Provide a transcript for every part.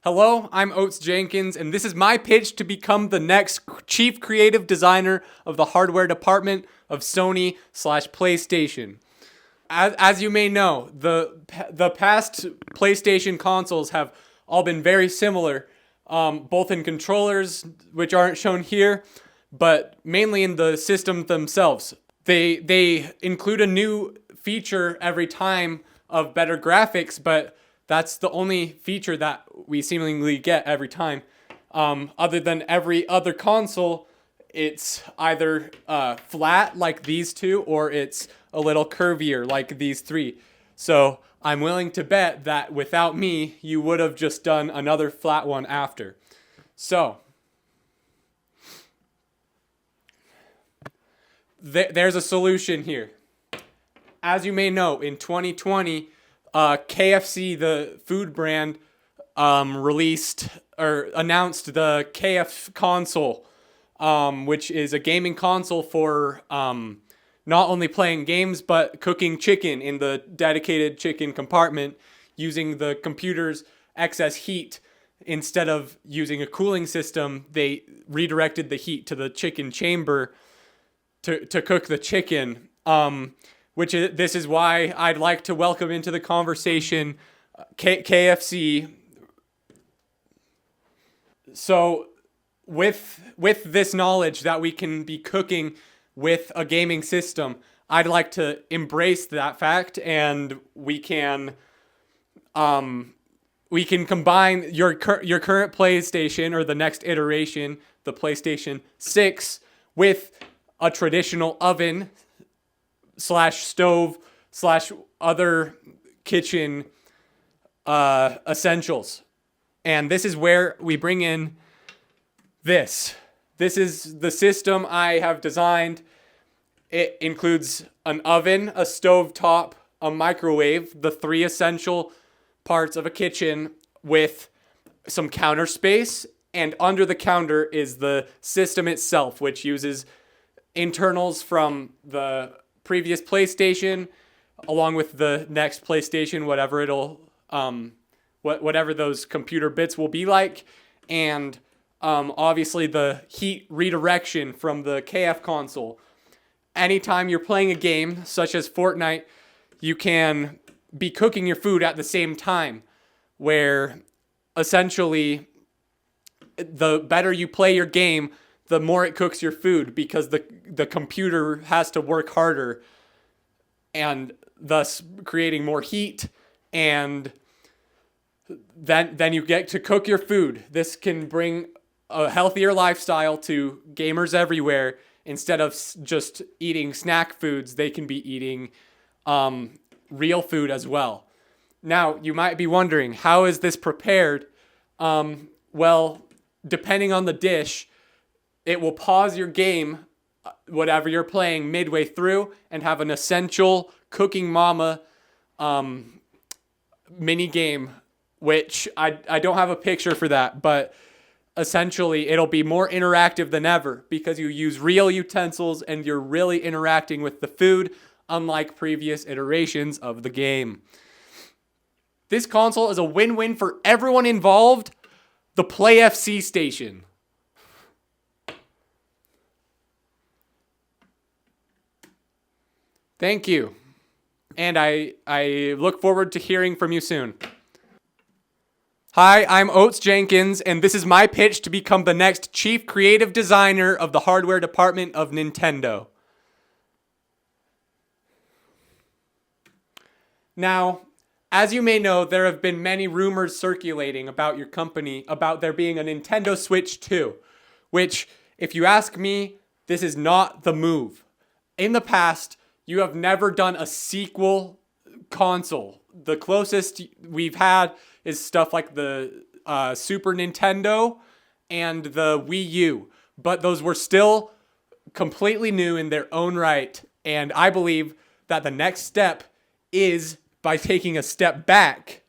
Hello, I'm Oats Jenkins, and this is my pitch to become the next chief creative designer of the hardware department of Sony PlayStation. As you may know, the past PlayStation consoles have all been very similar, both in controllers, which aren't shown here, but mainly in the systems themselves. They include a new feature every time of better graphics, but that's the only feature that we seemingly get every time. Other than every other console, it's either flat like these two, or it's a little curvier like these three. So I'm willing to bet that without me, you would have just done another flat one after. So there's a solution here. As you may know, in 2020, KFC, the food brand, released or announced the KF console, which is a gaming console for not only playing games but cooking chicken in the dedicated chicken compartment using the computer's excess heat. Instead of using a cooling system, they redirected the heat to the chicken chamber to cook the chicken. This is why I'd like to welcome into the conversation KFC. So with this knowledge that we can be cooking with a gaming system, I'd like to embrace that fact, and we can combine your current PlayStation, or the next iteration, the PlayStation 6, with a traditional oven / stove / other kitchen essentials. And this is where we bring in this. This is the system I have designed. It includes an oven, a stove top, a microwave, the three essential parts of a kitchen, with some counter space. And under the counter is the system itself, which uses internals from the previous PlayStation, along with the next PlayStation, whatever it'll, whatever those computer bits will be like, and obviously the heat redirection from the KF console. Anytime you're playing a game such as Fortnite, you can be cooking your food at the same time, where essentially the better you play your game, the more it cooks your food, because the computer has to work harder, and thus creating more heat, and then you get to cook your food. This can bring a healthier lifestyle to gamers everywhere. Instead of just eating snack foods, they can be eating real food as well. Now, you might be wondering, how is this prepared? Well, depending on the dish, it will pause your game, whatever you're playing, midway through, and have an essential Cooking Mama mini game, which I don't have a picture for that, but essentially it'll be more interactive than ever because you use real utensils and you're really interacting with the food, unlike previous iterations of the game. This console is a win-win for everyone involved. The Play FC station. Thank you. And I look forward to hearing from you soon. Hi, I'm Oats Jenkins, and this is my pitch to become the next chief creative designer of the hardware department of Nintendo. Now, as you may know, there have been many rumors circulating about your company about there being a Nintendo Switch 2, which, if you ask me, this is not the move. In the past, you have never done a sequel console. The closest we've had is stuff like the Super Nintendo and the Wii U. But those were still completely new in their own right. And I believe that the next step is by taking a step back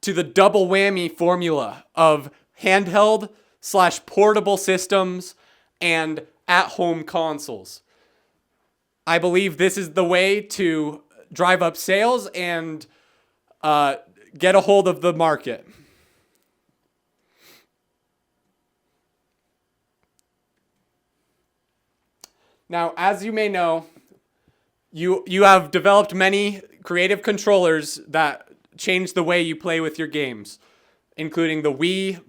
to the double whammy formula of handheld / portable systems and at-home consoles. I believe this is the way to drive up sales and get a hold of the market. Now, as you may know, you have developed many creative controllers that change the way you play with your games, including the Wii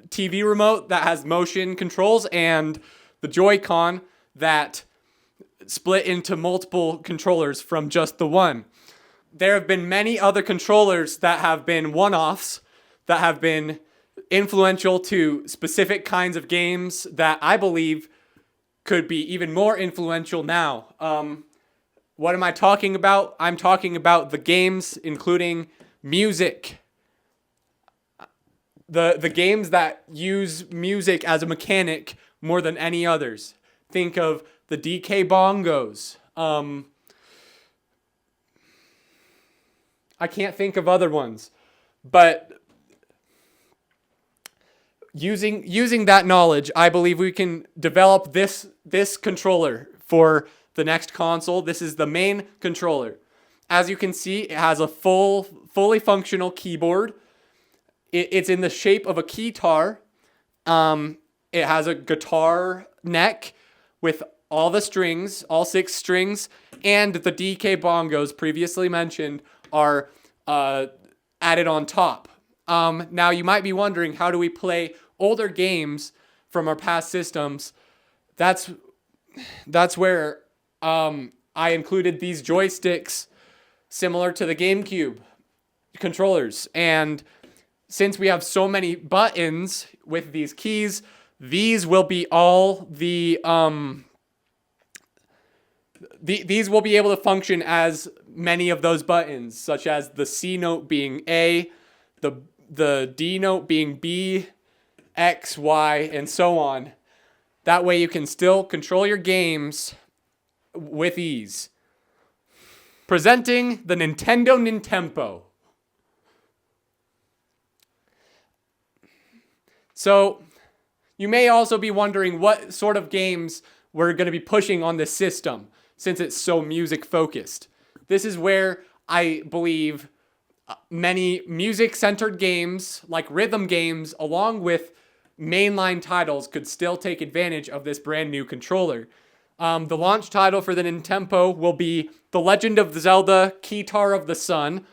TV remote that has motion controls, and the Joy-Con that split into multiple controllers from just the one. There have been many other controllers that have been one-offs, that have been influential to specific kinds of games that I believe could be even more influential now. What am I talking about? I'm talking about the games, including music. The games that use music as a mechanic more than any others. Think of the DK bongos. I can't think of other ones, but using that knowledge, I believe we can develop this controller for the next console. This is the main controller. As you can see, it has a fully functional keyboard. It's in the shape of a keytar. It has a guitar neck with all the strings, all 6 strings, and the DK bongos previously mentioned are added on top. Now you might be wondering, how do we play older games from our past systems? That's where I included these joysticks similar to the GameCube controllers. And since we have so many buttons with these keys, these will be all these will be able to function as many of those buttons, such as the C note being A, the D note being B, X, Y, and so on. That way you can still control your games with ease. Presenting the Nintendo Nintempo. So, you may also be wondering what sort of games we're going to be pushing on this system, since it's so music focused. This is where I believe many music-centered games, like rhythm games, along with mainline titles, could still take advantage of this brand new controller. The launch title for the Nintempo will be The Legend of Zelda Keytar of the Sun,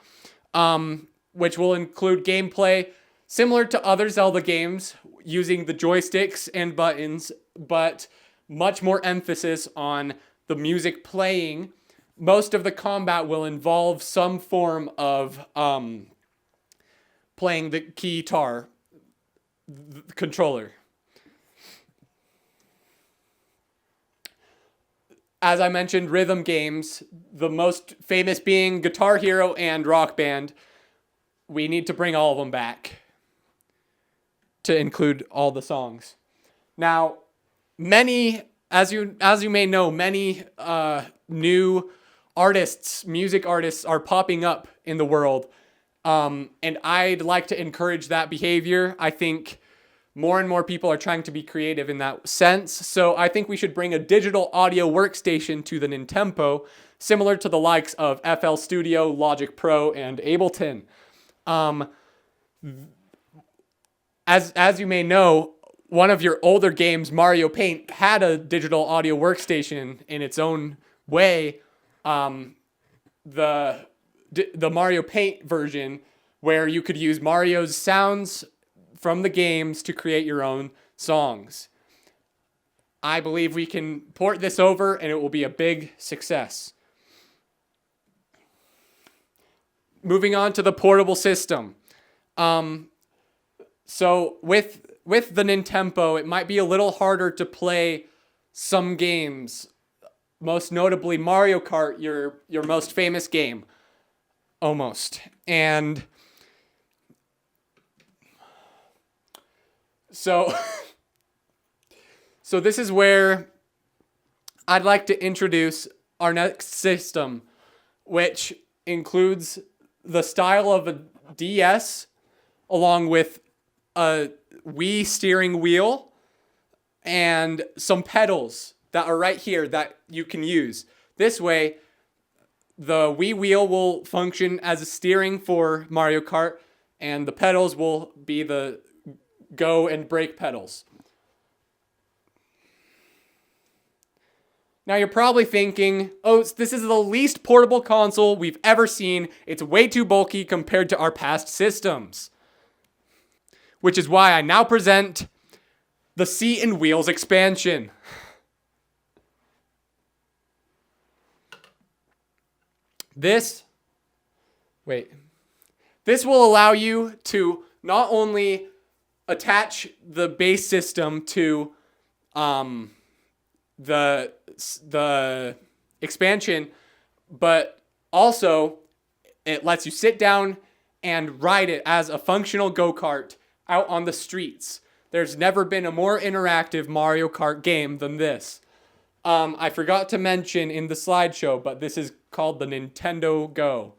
which will include gameplay similar to other Zelda games using the joysticks and buttons, but much more emphasis on the music playing. Most of the combat will involve some form of playing the keytar controller. As I mentioned, rhythm games, the most famous being Guitar Hero and Rock Band. We need to bring all of them back to include all the songs. Now, as you may know, many new artists, music artists, are popping up in the world, and I'd like to encourage that behavior. I think more and more people are trying to be creative in that sense, so I think we should bring a digital audio workstation to the Nintempo, similar to the likes of FL Studio, Logic Pro, and Ableton. As you may know, one of your older games, Mario Paint, had a digital audio workstation in its own way. The Mario Paint version, where you could use Mario's sounds from the games to create your own songs. I believe we can port this over and it will be a big success. Moving on to the portable system. So with the Nintempo, it might be a little harder to play some games, most notably Mario Kart, your most famous game, almost. And so this is where I'd like to introduce our next system, which includes the style of a DS, along with a Wii steering wheel and some pedals that are right here that you can use. This way, The Wii wheel will function as a steering for Mario Kart, and the pedals will be the go and brake pedals. Now you're probably thinking, Oats, this is the least portable console we've ever seen. It's way too bulky compared to our past systems. Which is why I now present the Seat and Wheels expansion. This will allow you to not only attach the base system to the expansion, but also it lets you sit down and ride it as a functional go-kart out on the streets. There's never been a more interactive Mario Kart game than this. I forgot to mention in the slideshow, but this is called the Nintendo Go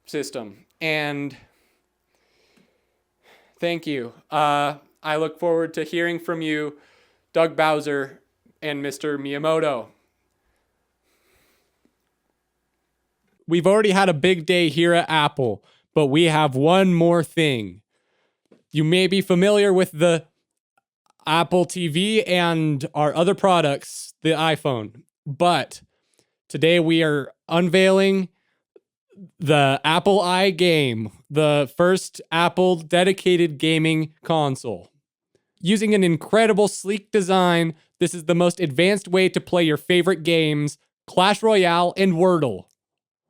system. And thank you. I look forward to hearing from you, Doug Bowser and Mr. Miyamoto. We've already had a big day here at Apple, but we have one more thing. You may be familiar with the Apple TV and our other products, the iPhone, but today we are unveiling the Apple iGame, the first Apple dedicated gaming console. Using an incredible sleek design, this is the most advanced way to play your favorite games, Clash Royale and Wordle.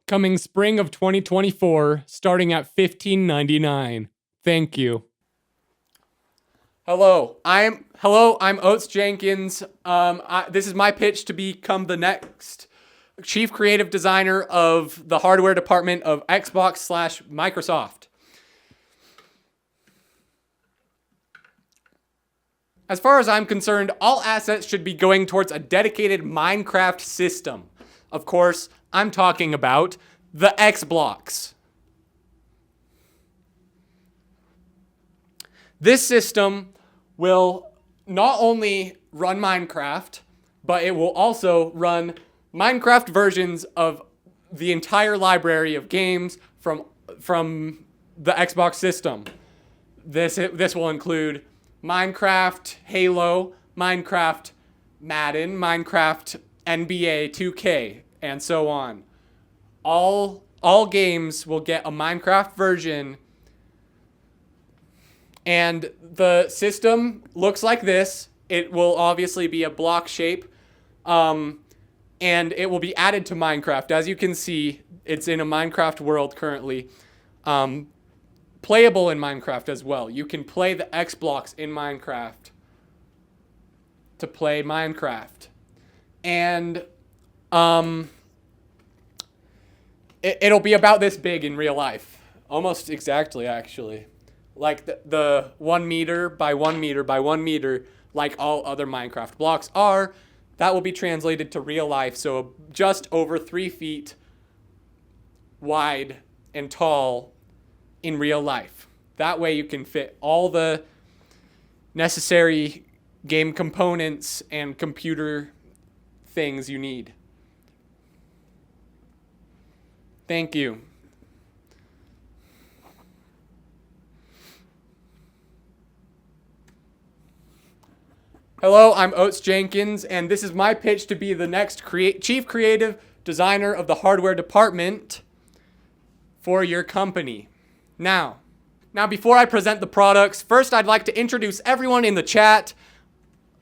Coming spring of 2024, starting at $15.99. Thank you. Hello, I'm Oats Jenkins. This is my pitch to become the next chief creative designer of the hardware department of Xbox/Microsoft. As far as I'm concerned, all assets should be going towards a dedicated Minecraft system. Of course, I'm talking about the Xbox. This system will not only run Minecraft, but it will also run Minecraft versions of the entire library of games from the Xbox system. This will include Minecraft Halo, Minecraft Madden, Minecraft NBA 2K, and so on. All games will get a Minecraft version. And the system looks like this. It will obviously be a block shape. And it will be added to Minecraft. As you can see, it's in a Minecraft world currently. Playable in Minecraft as well. You can play the X blocks in Minecraft to play Minecraft. And it'll be about this big in real life. Almost exactly, actually. Like the 1 meter by 1 meter by 1 meter, like all other Minecraft blocks are. That will be translated to real life, so just over 3 feet wide and tall in real life. That way you can fit all the necessary game components and computer things you need. Thank you. Hello, I'm Oats Jenkins, and this is my pitch to be the next chief creative designer of the hardware department for your company. Now, before I present the products, first I'd like to introduce everyone in the chat.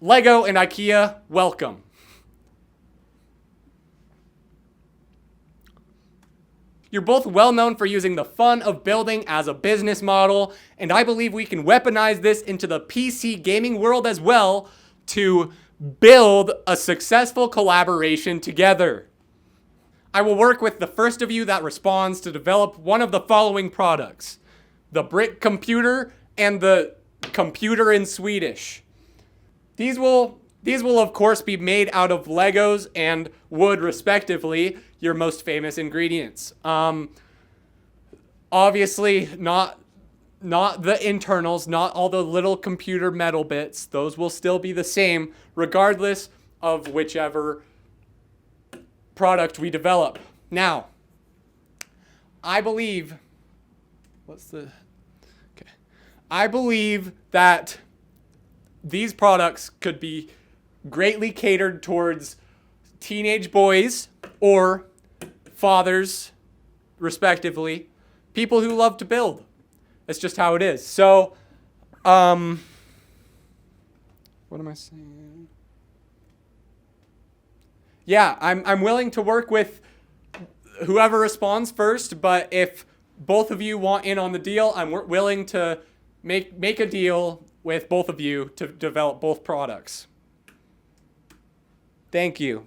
Lego and Ikea, welcome. You're both well known for using the fun of building as a business model, and I believe we can weaponize this into the PC gaming world as well to build a successful collaboration together. I will work with the first of you that responds to develop one of the following products: the brick computer and the computer in Swedish. These will of course be made out of Legos and wood respectively, your most famous ingredients. Obviously not the internals, not all the little computer metal bits. Those will still be the same regardless of whichever product we develop. Now, I believe, I believe that these products could be greatly catered towards teenage boys or fathers, respectively, people who love to build. That's just how it is. So, what am I saying? Yeah, I'm willing to work with whoever responds first, but if both of you want in on the deal, I'm willing to make a deal with both of you to develop both products. Thank you.